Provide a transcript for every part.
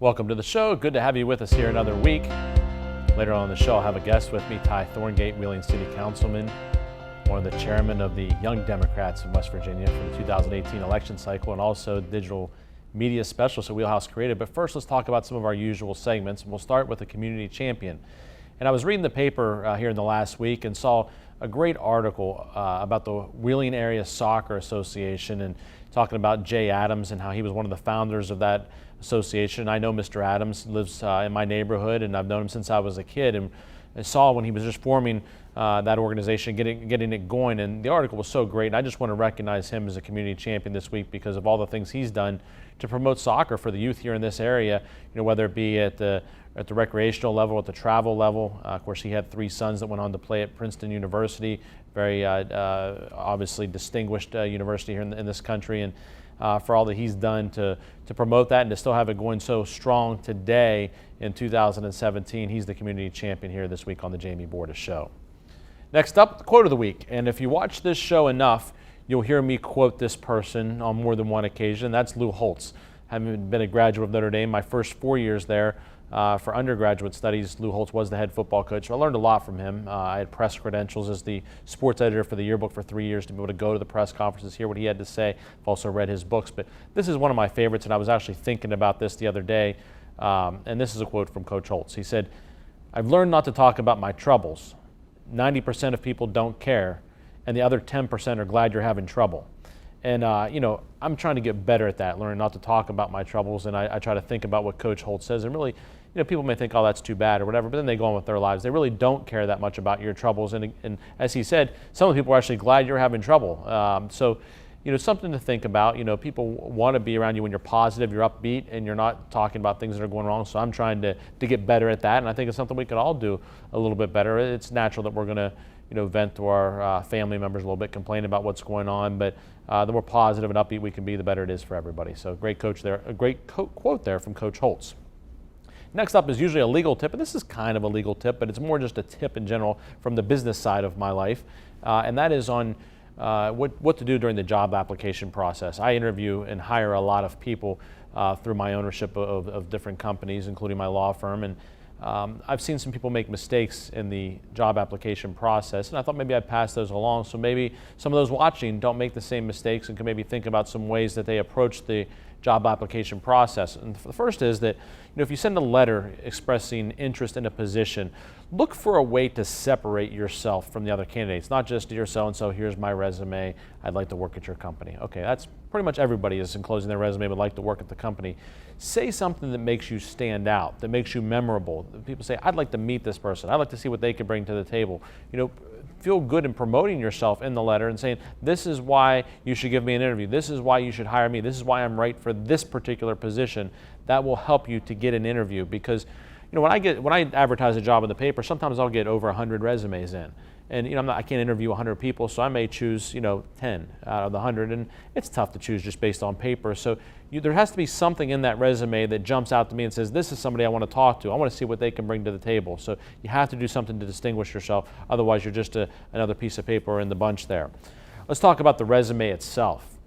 Welcome to the show. Good to have you with us here another week. Later on in the show, I'll have a guest with me, Thorngate, Wheeling City Councilman, one of the chairmen of the Young Democrats of West Virginia for the 2018 election cycle, and also digital media specialist at Wheelhouse Creative. But first, let's talk about some of our usual segments. We'll start with the community champion. And I was reading the paper here in the last week and saw a great article about the Wheeling Area Soccer Association and talking about Jay Adams and how he was one of the founders of that association. I know Mr. Adams lives in my neighborhood, and I've known him since I was a kid, and I saw when he was just forming that organization, getting it going, and the article was so great. And I just want to recognize him as a community champion this week because of all the things he's done to promote soccer for the youth here in this area. You know, whether it be at the recreational level, at the travel level. Of course, he had 3 sons that went on to play at Princeton University, very obviously distinguished university here in this country, and for all that he's done to promote that and to still have it going so strong today in 2017. He's the community champion here this week on the Jamie Bordas Show. Next up, the quote of the week. And if you watch this show enough, you'll hear me quote this person on more than one occasion. That's Lou Holtz. Having been a graduate of Notre Dame, my first 4 years there for undergraduate studies, Lou Holtz was the head football coach. So I learned a lot from him. I had press credentials as the sports editor for the yearbook for 3 years to be able to go to the press conferences, hear what he had to say. I've also read his books, but this is one of my favorites, and I was actually thinking about this the other day, and this is a quote from Coach Holtz. He said, "I've learned not to talk about my troubles. 90% of people don't care, and the other 10% are glad you're having trouble." And, I'm trying to get better at that, learning not to talk about my troubles, and I try to think about what Coach Holtz says, and really, people may think, oh, that's too bad or whatever, but then they go on with their lives. They really don't care that much about your troubles, and as he said, some of the people are actually glad you're having trouble. So, something to think about. People want to be around you when you're positive, you're upbeat, and you're not talking about things that are going wrong. So I'm trying to get better at that, and I think it's something we can all do a little bit better. It's natural that we're going to vent to our family members a little bit, complain about what's going on, but the more positive and upbeat we can be, the better it is for everybody. So great coach there, a great quote there from Coach Holtz. Next up is usually a legal tip, and this is kind of a legal tip, but it's more just a tip in general from the business side of my life, and that is on what to do during the job application process. I interview and hire a lot of people through my ownership of different companies, including my law firm, and I've seen some people make mistakes in the job application process, and I thought maybe I'd pass those along, so maybe some of those watching don't make the same mistakes and can maybe think about some ways that they approach the job application process. And the first is that if you send a letter expressing interest in a position, look for a way to separate yourself from the other candidates, not just "Dear so-and-so, here's my resume, I'd like to work at your company." Okay, that's pretty much everybody is enclosing their resume would like to work at the company. Say something that makes you stand out, that makes you memorable. People say, "I'd like to meet this person. I'd like to see what they could bring to the table." Feel good in promoting yourself in the letter and saying, "This is why you should give me an interview. This is why you should hire me. This is why I'm right for this particular position." That will help you to get an interview, because when I advertise a job in the paper, sometimes I'll get over 100 resumes in. And I can't interview 100 people, so I may choose 10 out of the 100, and it's tough to choose just based on paper. So there has to be something in that resume that jumps out to me and says, "This is somebody I want to talk to. I want to see what they can bring to the table." So you have to do something to distinguish yourself. Otherwise, you're just another piece of paper in the bunch there. Let's talk about the resume itself.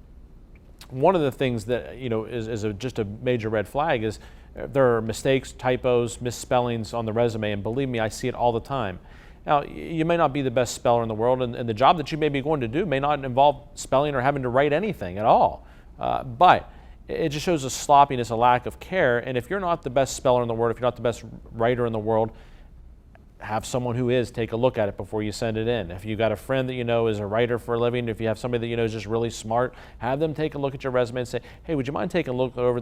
One of the things that is just a major red flag is there are mistakes, typos, misspellings on the resume, and believe me, I see it all the time. Now, you may not be the best speller in the world, and the job that you may be going to do may not involve spelling or having to write anything at all. But it just shows a sloppiness, a lack of care. And if you're not the best speller in the world, if you're not the best writer in the world, have someone who is take a look at it before you send it in. If you got a friend that is a writer for a living, if you have somebody that is just really smart, have them take a look at your resume and say, "Hey, would you mind taking a look over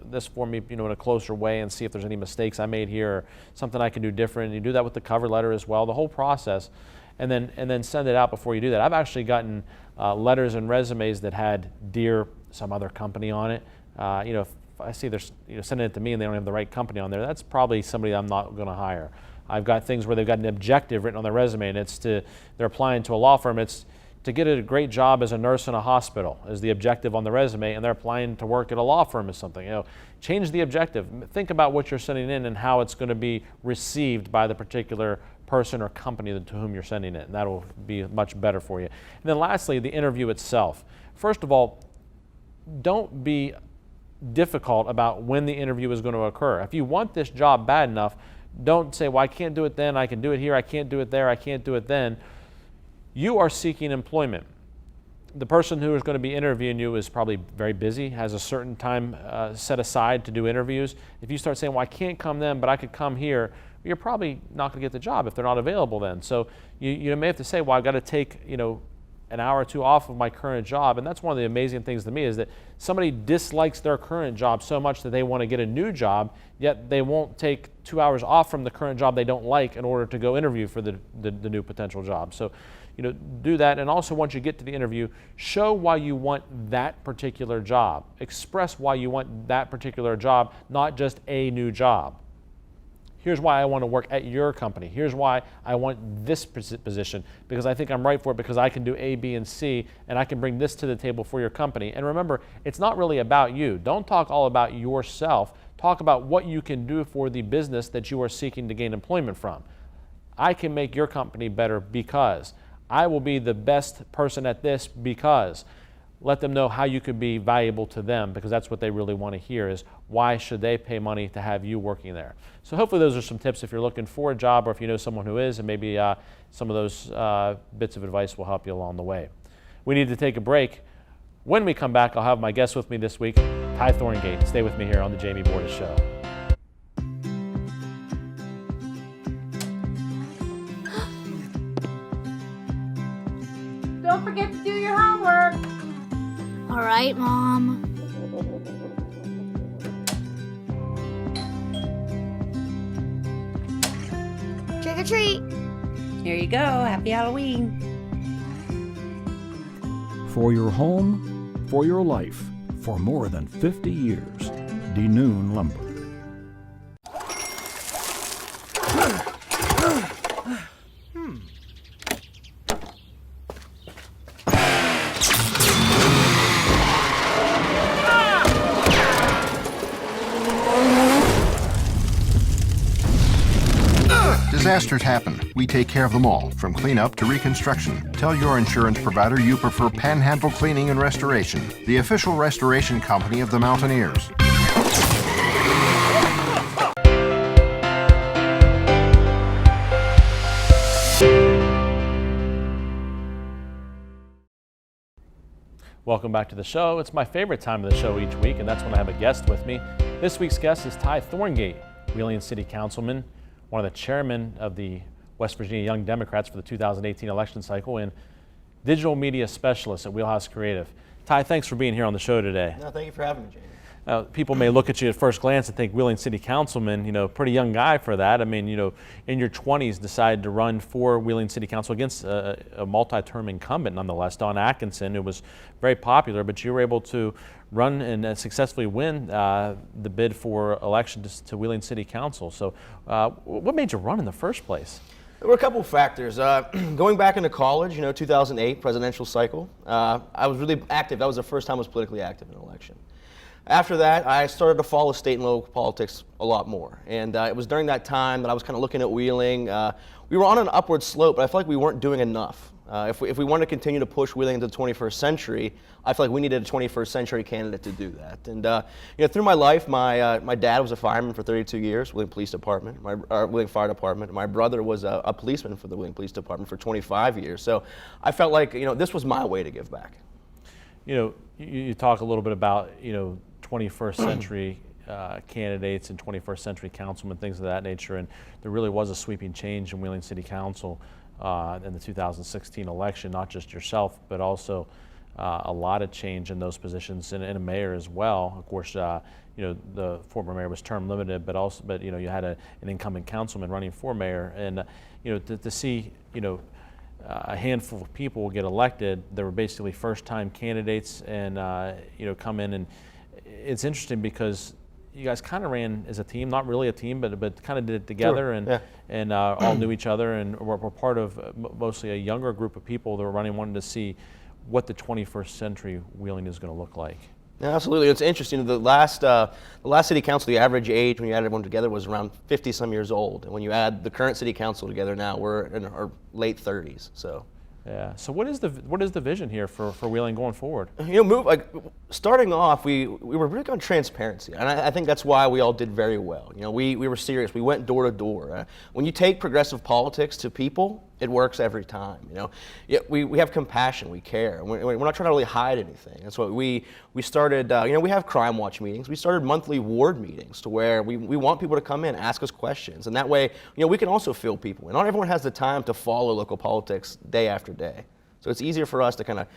this for me, in a closer way, and see if there's any mistakes I made here or something I can do different." And you do that with the cover letter as well, the whole process, and then send it out before you do that. I've actually gotten letters and resumes that had "Dear some other company" on it. If I see they're sending it to me and they don't have the right company on there, that's probably somebody I'm not going to hire. I've got things where they've got an objective written on their resume, and they're applying to a law firm. It's to get a great job as a nurse in a hospital is the objective on the resume, and they're applying to work at a law firm as something. Change the objective. Think about what you're sending in and how it's going to be received by the particular person or company to whom you're sending it, and that'll be much better for you. And then lastly, the interview itself. First of all, don't be difficult about when the interview is going to occur. If you want this job bad enough, don't say, well, I can't do it then, I can do it here, I can't do it there, I can't do it then. You are seeking employment. The person who is going to be interviewing you is probably very busy, has a certain time set aside to do interviews. If you start saying, well, I can't come then, but I could come here, you're probably not going to get the job if they're not available then. So you may have to say, well, I've got to take, an hour or two off of my current job. And that's one of the amazing things to me, is that somebody dislikes their current job so much that they want to get a new job, yet they won't take 2 hours off from the current job they don't like in order to go interview for the new potential job. So, do that. And also, once you get to the interview, show why you want that particular job. Express why you want that particular job, not just a new job. Here's why I want to work at your company. Here's why I want this position, because I think I'm right for it, because I can do A, B, and C, and I can bring this to the table for your company. And remember, it's not really about you. Don't talk all about yourself. Talk about what you can do for the business that you are seeking to gain employment from. I can make your company better because. I will be the best person at this because. Let them know how you could be valuable to them, because that's what they really want to hear, is why should they pay money to have you working there. So hopefully those are some tips if you're looking for a job, or if you know someone who is, and maybe some of those bits of advice will help you along the way. We need to take a break. When we come back, I'll have my guest with me this week, Ty Thorngate. Stay with me here on the Jamie Bordas Show. Don't forget to do your homework. All right, Mom. Trick or treat. Here you go. Happy Halloween. For your home, for your life, for more than 50 years. Nhl Lumber. Disasters happen. We take care of them all, from cleanup to reconstruction. Tell your insurance provider you prefer Panhandle Cleaning and Restoration, the official restoration company of the Mountaineers. Welcome back to the show. It's my favorite time of the show each week, and that's when I have a guest with me. This week's guest is Ty Thorngate, Wheeling City Councilman, one of the chairmen of the West Virginia Young Democrats for the 2018 election cycle, and digital media specialist at Wheelhouse Creative. Ty, thanks for being here on the show today. No, thank you for having me, Jamie. People may look at you at first glance and think Wheeling City Councilman, pretty young guy for that. I mean, in your 20s decided to run for Wheeling City Council against a multi-term incumbent nonetheless, Don Atkinson, who was very popular, but you were able to run and successfully win the bid for election to Wheeling City Council. So what made you run in the first place? There were a couple of factors. Going back into college, 2008 presidential cycle, I was really active. That was the first time I was politically active in an election. After that, I started to follow state and local politics a lot more. And it was during that time that I was kind of looking at Wheeling. We were on an upward slope, but I felt like we weren't doing enough. If we wanted to continue to push Wheeling into the 21st century, I feel like we needed a 21st century candidate to do that. And through my life, my dad was a fireman for 32 years, Wheeling Police Department, Wheeling Fire Department. My brother was a policeman for the Wheeling Police Department for 25 years. So I felt like this was my way to give back. You talk a little bit about 21st century candidates and 21st century councilmen, things of that nature, and there really was a sweeping change in Wheeling City Council in the 2016 election, not just yourself, but also a lot of change in those positions, and a mayor as well. Of course, the former mayor was term limited, but you had an incumbent councilman running for mayor, and to see a handful of people get elected that were basically first-time candidates, and come in, and it's interesting because you guys kind of ran as a team, not really a team, but kind of did it together. Sure. And all knew each other, and were part of mostly a younger group of people that were running, wanting to see what the 21st century Wheeling is going to look like. Yeah, absolutely. It's interesting. The last city council, the average age when you add everyone together was around 50-some years old, and when you add the current city council together now, we're in our late 30s. So. Yeah. So what is the vision here for Wheeling going forward? Starting off, we were really on transparency, and I think that's why we all did very well. We were serious. We went door to door. When you take progressive politics to people, it works every time. We have compassion. We care. We're not trying to really hide anything. That's what we started. We have crime watch meetings. We started monthly ward meetings to where we want people to come in, ask us questions, and that way, we can also fill people. And not everyone has the time to follow local politics day after day. So it's easier for us to kind of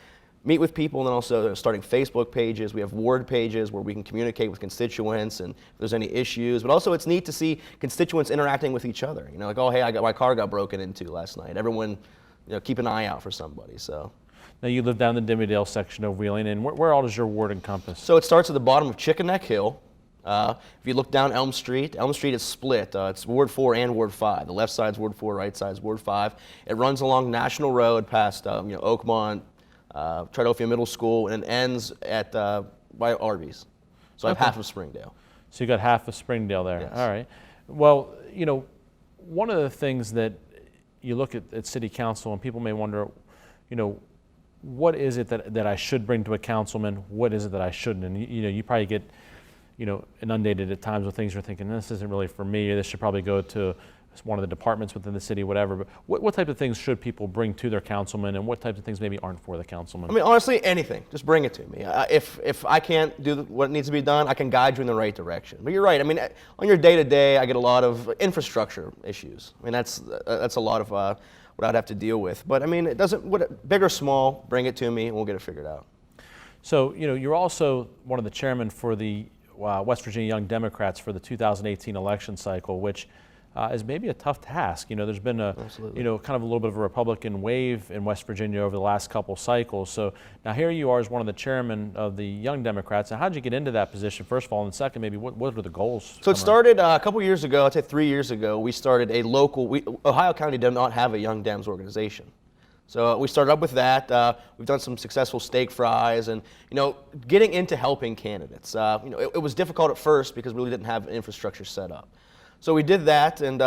meet with people, and then also starting Facebook pages. We have ward pages where we can communicate with constituents and if there's any issues. But also it's neat to see constituents interacting with each other. Like, oh, hey, my car got broken into last night. Everyone, keep an eye out for somebody. So. Now you live down the Dimmeydale section of Wheeling, and where all does your ward encompass? So it starts at the bottom of Chicken Neck Hill. If you look down Elm Street is split. It's Ward 4 and Ward 5. The left side's Ward 4, right side's Ward 5. It runs along National Road past Oakmont, Tridophia Middle School, and it ends at by Arby's. So I have half of Springdale. So you got half of Springdale there. Yes. All right. Well, one of the things that you look at City Council, and people may wonder, what is it that I should bring to a councilman? What is it that I shouldn't? And you probably get inundated at times with things you're thinking, this isn't really for me, or this should probably go to one of the departments within the city, whatever. But what type of things should people bring to their councilman, and what types of things maybe aren't for the councilman? Honestly, anything. Just bring it to me. If I can't do what needs to be done, I can guide you in the right direction. But you're right. On your day-to-day, I get a lot of infrastructure issues. That's a lot of what I'd have to deal with. But it doesn't, big or small, bring it to me, and we'll get it figured out. So, you're also one of the chairmen for the West Virginia Young Democrats for the 2018 election cycle, which is maybe a tough task. There's been a kind of a little bit of a Republican wave in West Virginia over the last couple cycles. So now here you are as one of the chairmen of the Young Democrats. Now, how did you get into that position, first of all, and second, maybe what were the goals? So it started a couple years ago. I'd say 3 years ago. We started a local. Ohio County did not have a Young Dems organization. So we started up with that. We've done some successful steak fries, and getting into helping candidates. It was difficult at first because we really didn't have infrastructure set up. So we did that, and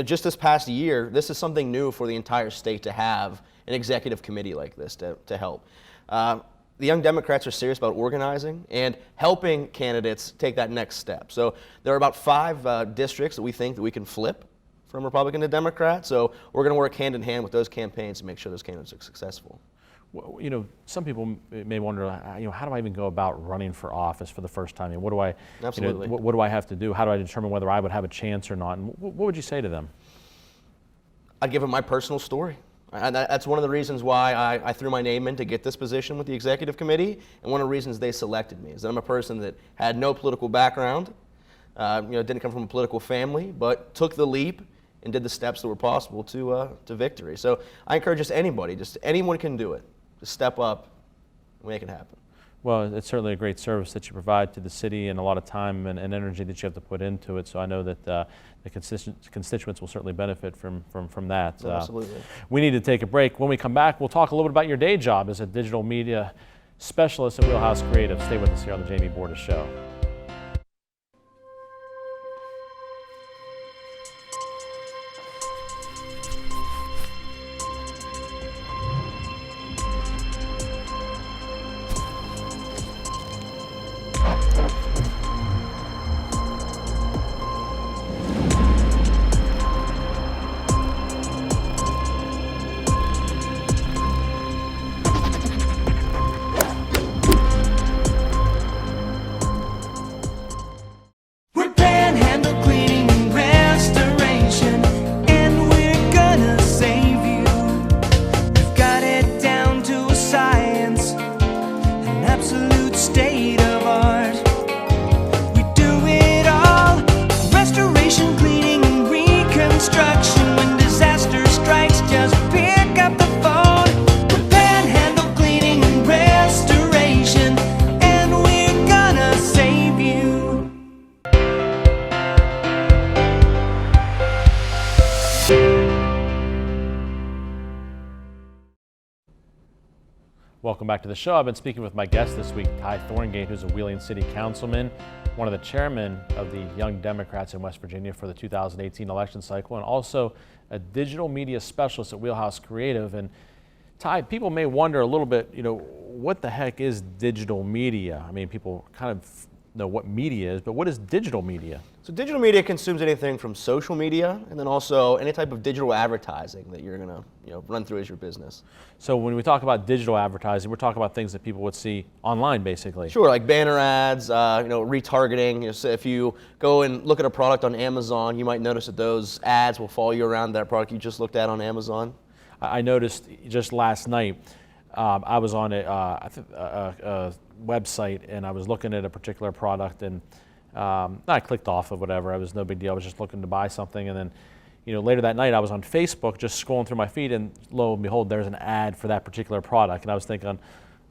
just this past year, this is something new for the entire state to have an executive committee like this to help. The Young Democrats are serious about organizing and helping candidates take that next step. So there are about 5 districts that we think that we can flip from Republican to Democrat. So we're going to work hand in hand with those campaigns to make sure those candidates are successful. Well, some people may wonder, how do I even go about running for office for the first time? What do I, Absolutely. What do I have to do? How do I determine whether I would have a chance or not? And what would you say to them? I'd give them my personal story. And that's one of the reasons why I threw my name in to get this position with the executive committee, and one of the reasons they selected me is that I'm a person that had no political background, didn't come from a political family, but took the leap and did the steps that were possible to victory. So I encourage anyone can do it. Just step up and make it happen. Well, it's certainly a great service that you provide to the city, and a lot of time and energy that you have to put into it. So I know that the constituents will certainly benefit from that. Absolutely. We need to take a break. When we come back, we'll talk a little bit about your day job as a digital media specialist at Wheelhouse Creative. Stay with us here on the Jamie Bordas Show. Welcome back to the show. I've been speaking with my guest this week, Ty Thorngate, who's a Wheeling City Councilman, one of the chairmen of the Young Democrats in West Virginia for the 2018 election cycle, and also a digital media specialist at Wheelhouse Creative. And Ty, people may wonder a little bit, what the heck is digital media? I mean, people kind of know what media is, but what is digital media? So digital media consumes anything from social media and then also any type of digital advertising that you're going to run through as your business. So when we talk about digital advertising, we're talking about things that people would see online, basically. Sure, like banner ads, retargeting. So if you go and look at a product on Amazon, you might notice that those ads will follow you around that product you just looked at on Amazon. I noticed just last night, I was on a website and I was looking at a particular product and I clicked off of whatever. It was no big deal. I was just looking to buy something, and then later that night I was on Facebook just scrolling through my feed, and lo and behold, there's an ad for that particular product, and I was thinking,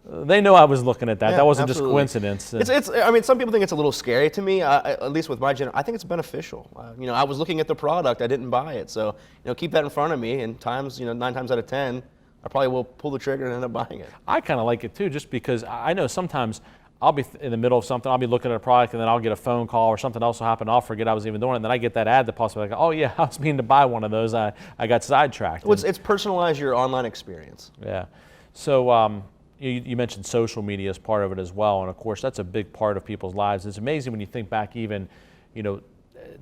they know I was looking at that. Yeah, that wasn't absolutely. Just coincidence. I mean, some people think it's a little scary to me. At least with my I think it's beneficial. I was looking at the product, I didn't buy it, so keep that in front of me. And times, 9 times out of 10, I probably will pull the trigger and end up buying it. I kind of like it too, just because I know sometimes I'll be in the middle of something, I'll be looking at a product, and then I'll get a phone call or something else will happen, I'll forget I was even doing it, and then I get that ad that pops up, like, oh yeah, I was meaning to buy one of those, I got sidetracked. Well, it's personalize your online experience. Yeah. So you mentioned social media as part of it as well, and of course that's a big part of people's lives. It's amazing when you think back even,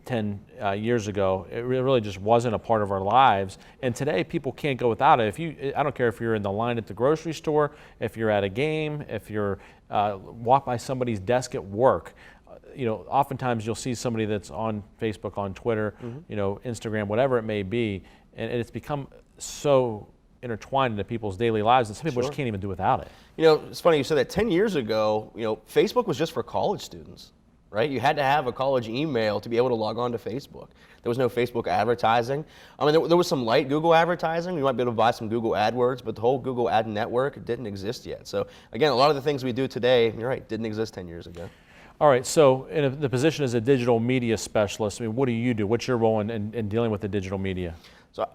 10 years ago, it really just wasn't a part of our lives. And today, people can't go without it. I don't care if you're in the line at the grocery store, if you're at a game, if you're walk by somebody's desk at work. Oftentimes you'll see somebody that's on Facebook, on Twitter, Instagram, whatever it may be, and it's become so intertwined into people's daily lives that some people just can't even do without it. It's funny you said that. 10 years ago, Facebook was just for college students. Right? You had to have a college email to be able to log on to Facebook. There was no Facebook advertising. I mean, there was some light Google advertising. You might be able to buy some Google AdWords, but the whole Google Ad Network didn't exist yet. So again, a lot of the things we do today, you're right, didn't exist 10 years ago. All right, so in the position as a digital media specialist, I mean, what do you do? What's your role in dealing with the digital media? So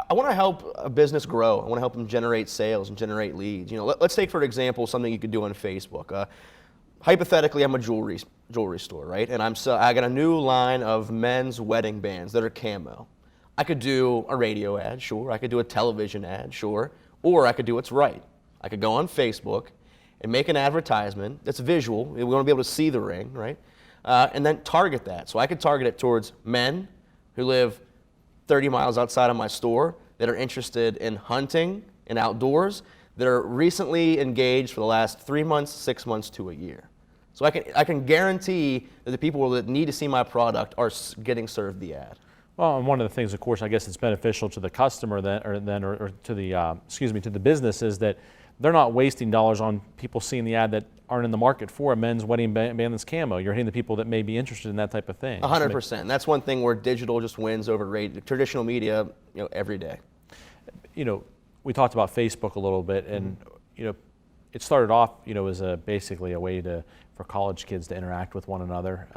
I want to help a business grow. I want to help them generate sales and generate leads. Let's take, for example, something you could do on Facebook. Hypothetically, I'm a jewelry store, right? And I got a new line of men's wedding bands that are camo. I could do a radio ad, sure. I could do a television ad, sure. Or I could do what's right. I could go on Facebook and make an advertisement that's visual. We want to be able to see the ring, right? And then target that. So I could target it towards men who live 30 miles outside of my store that are interested in hunting and outdoors, that are recently engaged for the last 3 months, 6 months to a year. So I can guarantee that the people that need to see my product are getting served the ad. Well, and one of the things, of course, I guess it's beneficial to the customer or to the business is that they're not wasting dollars on people seeing the ad that aren't in the market for a men's wedding band that's camo. You're hitting the people that may be interested in that type of thing. 100%. That's one thing where digital just wins over traditional media, every day. We talked about Facebook a little bit, and it started off, as basically a way for college kids to interact with one another,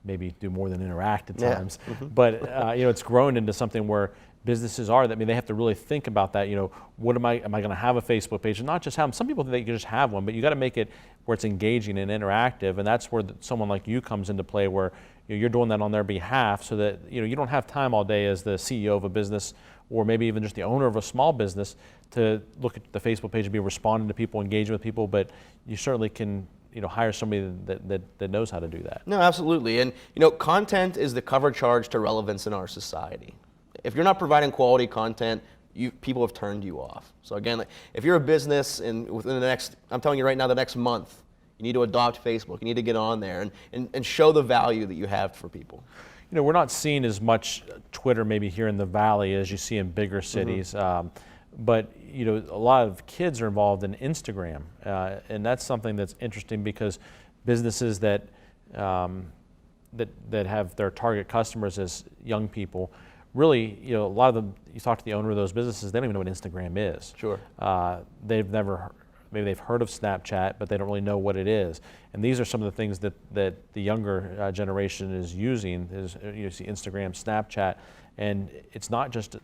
maybe do more than interact at times. But it's grown into something where businesses they have to really think about that. What am I going to have a Facebook page, and not just have them. Some people think you can just have one, but you got to make it where it's engaging and interactive, and that's where someone like you comes into play, where you're doing that on their behalf, so that you don't have time all day as the CEO of a business, or maybe even just the owner of a small business, to look at the Facebook page and be responding to people, engaging with people, but you certainly can hire somebody that knows how to do that. No, absolutely. And content is the cover charge to relevance in our society. If you're not providing quality content, people have turned you off. So again, if you're a business and within the next, I'm telling you right now, the next month, you need to adopt Facebook. You need to get on there and show the value that you have for people. We're not seeing as much Twitter maybe here in the Valley as you see in bigger cities, but a lot of kids are involved in Instagram, and that's something that's interesting because businesses that have their target customers as young people, really, a lot of them, you talk to the owner of those businesses, they don't even know what Instagram is. Sure. Maybe they've heard of Snapchat, but they don't really know what it is. And these are some of the things that the younger generation is using. You see Instagram, Snapchat, and it's not just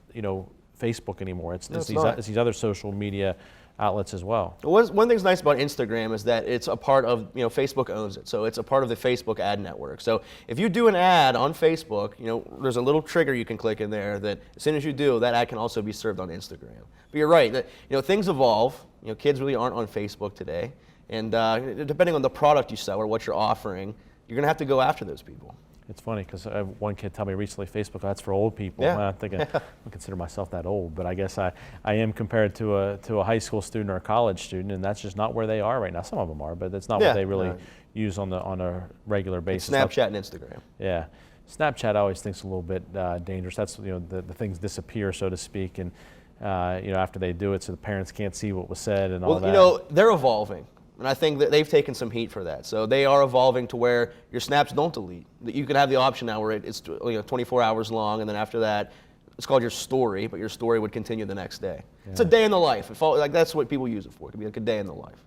Facebook anymore. It's these other social media outlets as well. One thing's nice about Instagram is that it's a part of, Facebook owns it. So it's a part of the Facebook ad network. So if you do an ad on Facebook, there's a little trigger you can click in there that as soon as you do, that ad can also be served on Instagram. But you're right, that, things evolve. Kids really aren't on Facebook today. And depending on the product you sell or what you're offering, you're going to have to go after those people. It's funny because one kid told me recently, Facebook, that's for old people. Yeah. I'm thinking, I don't consider myself that old, but I guess I am compared to a high school student or a college student, and that's just not where they are right now. Some of them are, but that's not what they really use on a regular basis. It's Snapchat and Instagram. Yeah. Snapchat I always think's a little bit dangerous. That's, the things disappear, so to speak, and, after they do it so the parents can't see what was said and all that. Well, they're evolving. And I think that they've taken some heat for that. So they are evolving to where your snaps don't delete. You can have the option now where it's 24 hours long, and then after that, it's called your story, but your story would continue the next day. Yeah. It's a day in the life. That's what people use it for. It could be like a day in the life.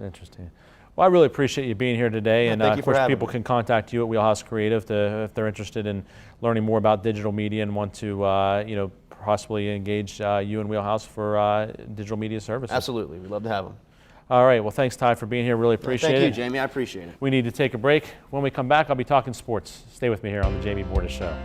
Interesting. Well, I really appreciate you being here today. Yeah, and of course, people can contact you at Wheelhouse Creative if they're interested in learning more about digital media and want to, possibly engage you and Wheelhouse for digital media services. Absolutely. We'd love to have them. All right. Well, thanks, Ty, for being here. Really appreciate it. Thank you, Jamie. I appreciate it. We need to take a break. When we come back, I'll be talking sports. Stay with me here on the Jamie Bordas Show.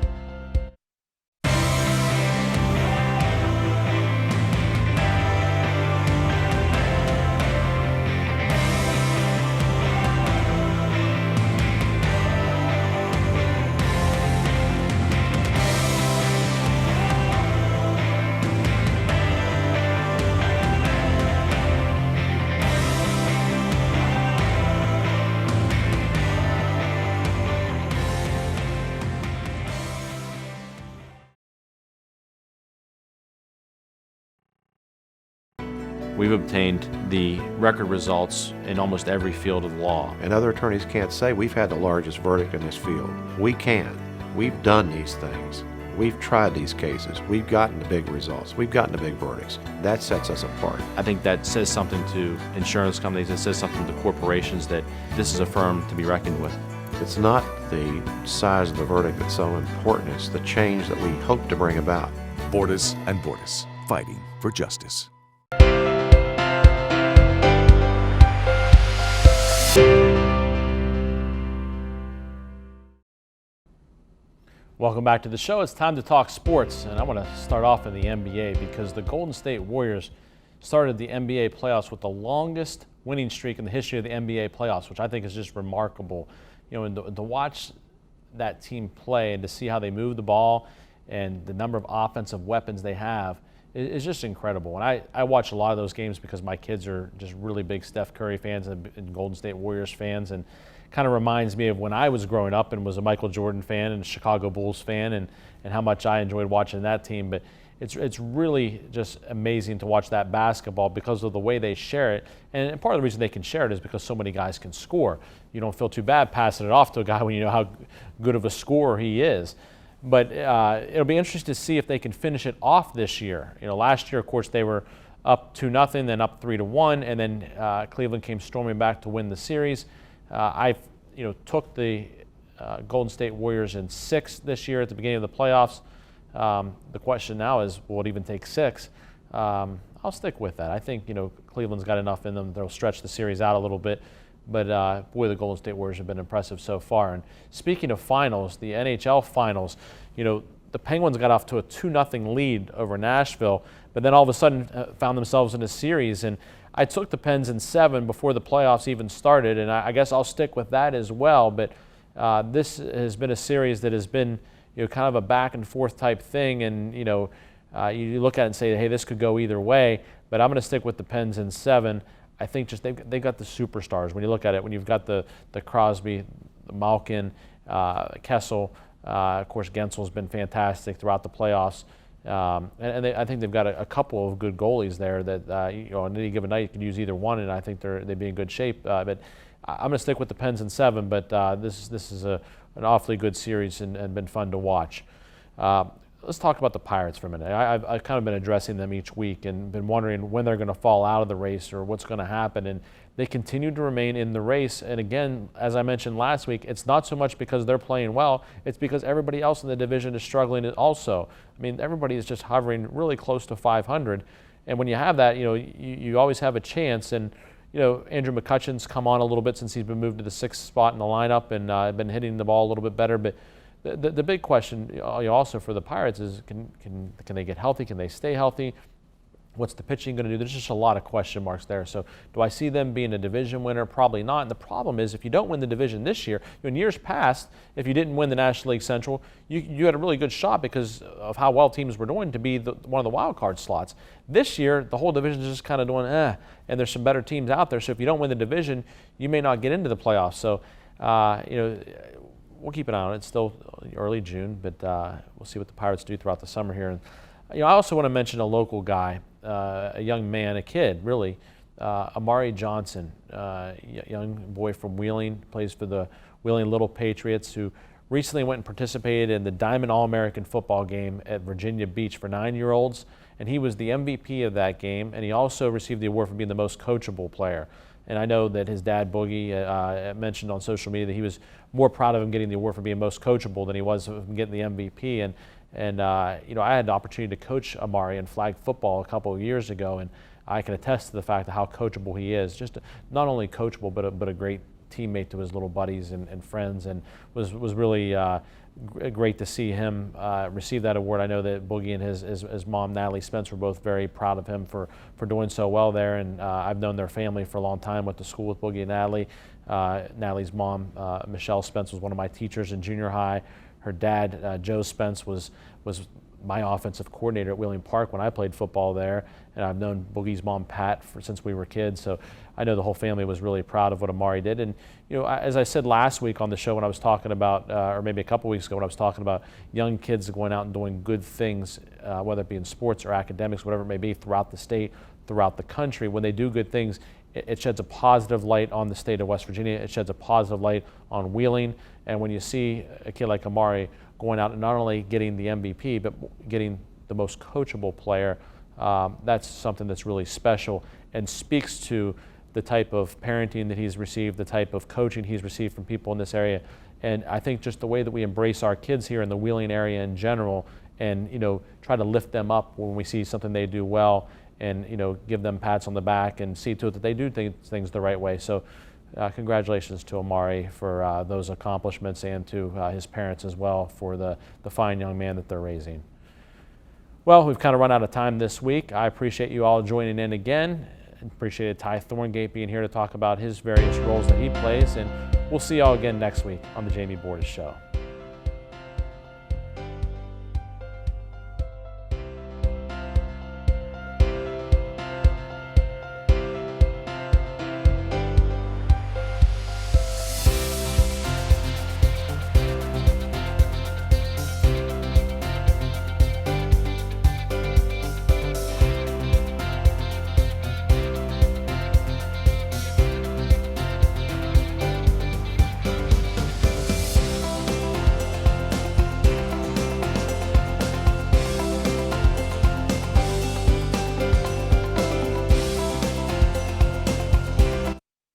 We've obtained the record results in almost every field of law. And other attorneys can't say we've had the largest verdict in this field. We can. We've done these things. We've tried these cases. We've gotten the big results. We've gotten the big verdicts. That sets us apart. I think that says something to insurance companies. It says something to corporations that this is a firm to be reckoned with. It's not the size of the verdict that's so important. It's the change that we hope to bring about. Bordas and Bordas, fighting for justice. Welcome back to the show. It's time to talk sports, and I want to start off in the NBA because the Golden State Warriors started the NBA playoffs with the longest winning streak in the history of the NBA playoffs, which I think is just remarkable. And to watch that team play and to see how they move the ball and the number of offensive weapons they have is just incredible. And I watch a lot of those games because my kids are just really big Steph Curry fans and Golden State Warriors fans, and kind of reminds me of when I was growing up and was a Michael Jordan fan and a Chicago Bulls fan and how much I enjoyed watching that team. But it's really just amazing to watch that basketball because of the way they share it. And part of the reason they can share it is because so many guys can score. You don't feel too bad passing it off to a guy when you know how good of a scorer he is. But it'll be interesting to see if they can finish it off this year. Last year, of course, they were up 2-0, then up 3-1, and then Cleveland came storming back to win the series. I took the Golden State Warriors in 6 this year at the beginning of the playoffs. The question now is, will it even take 6? I'll stick with that. I think Cleveland's got enough in them. They'll stretch the series out a little bit. But boy, the Golden State Warriors have been impressive so far. And speaking of finals, the NHL Finals, the Penguins got off to a 2-0 lead over Nashville, but then all of a sudden found themselves in a series. And I took the Pens in 7 before the playoffs even started, and I guess I'll stick with that as well. But this has been a series that has been kind of a back and forth type thing, and you look at it and say, hey, this could go either way. But I'm going to stick with the Pens in 7. I think just they've got the superstars. When you look at it, when you've got the Crosby, the Malkin, Kessel, of course Gensel's been fantastic throughout the playoffs. I think they've got a couple of good goalies there that on any given night you can use either one, and I think they'd be in good shape. But I'm going to stick with the Pens in 7. But this is an awfully good series and been fun to watch. Let's talk about the Pirates for a minute. I've kind of been addressing them each week and been wondering when they're going to fall out of the race or what's going to happen. And they continue to remain in the race. And again, as I mentioned last week, it's not so much because they're playing well. It's because everybody else in the division is struggling also. I mean, everybody is just hovering really close to 500. And when you have that, you always have a chance. And Andrew McCutcheon's come on a little bit since he's been moved to the 6th spot in the lineup and been hitting the ball a little bit better. But the big question also for the Pirates is can they get healthy? Can they stay healthy? What's the pitching going to do? There's just a lot of question marks there. So do I see them being a division winner? Probably not. And the problem is if you don't win the division this year, in years past, if you didn't win the National League Central, you had a really good shot because of how well teams were doing to be one of the wild card slots. This year, the whole division is just kind of doing and there's some better teams out there. So if you don't win the division, you may not get into the playoffs. So, we'll keep an eye on it. It's still early June, but we'll see what the Pirates do throughout the summer here. And I also want to mention a local guy, a young man, a kid, really, Amari Johnson, young boy from Wheeling, plays for the Wheeling Little Patriots, who recently went and participated in the Diamond All-American football game at Virginia Beach for 9-year-olds, and he was the MVP of that game, and he also received the award for being the most coachable player. And I know that his dad, Boogie, mentioned on social media that he was more proud of him getting the award for being most coachable than he was of him getting the MVP. And I had the opportunity to coach Amari in flag football a couple of years ago, and I can attest to the fact of how coachable he is. Just not only coachable, but a great teammate to his little buddies and friends, and was really great to see him receive that award. I know that Boogie and his mom, Natalie Spence, were both very proud of him for doing so well there, and I've known their family for a long time, went to school with Boogie and Natalie. Natalie's mom, Michelle Spence, was one of my teachers in junior high. Her dad, Joe Spence, was my offensive coordinator at Wheeling Park when I played football there, and I've known Boogie's mom, Pat, since we were kids. So I know the whole family was really proud of what Amari did. And as I said last week on the show when I was talking about, or maybe a couple weeks ago when I was talking about young kids going out and doing good things, whether it be in sports or academics, whatever it may be, throughout the state, throughout the country, when they do good things, it sheds a positive light on the state of West Virginia. It sheds a positive light on Wheeling. And when you see a kid like Amari going out and not only getting the MVP, but getting the most coachable player, that's something that's really special and speaks to the type of parenting that he's received, the type of coaching he's received from people in this area. And I think just the way that we embrace our kids here in the Wheeling area in general and, try to lift them up when we see something they do well and, give them pats on the back and see to it that they do things the right way. So congratulations to Amari for those accomplishments and to his parents as well for the fine young man that they're raising. Well, we've kind of run out of time this week. I appreciate you all joining in again. Appreciated Ty Thorngate being here to talk about his various roles that he plays, and we'll see you all again next week on the Jamie Bordas Show.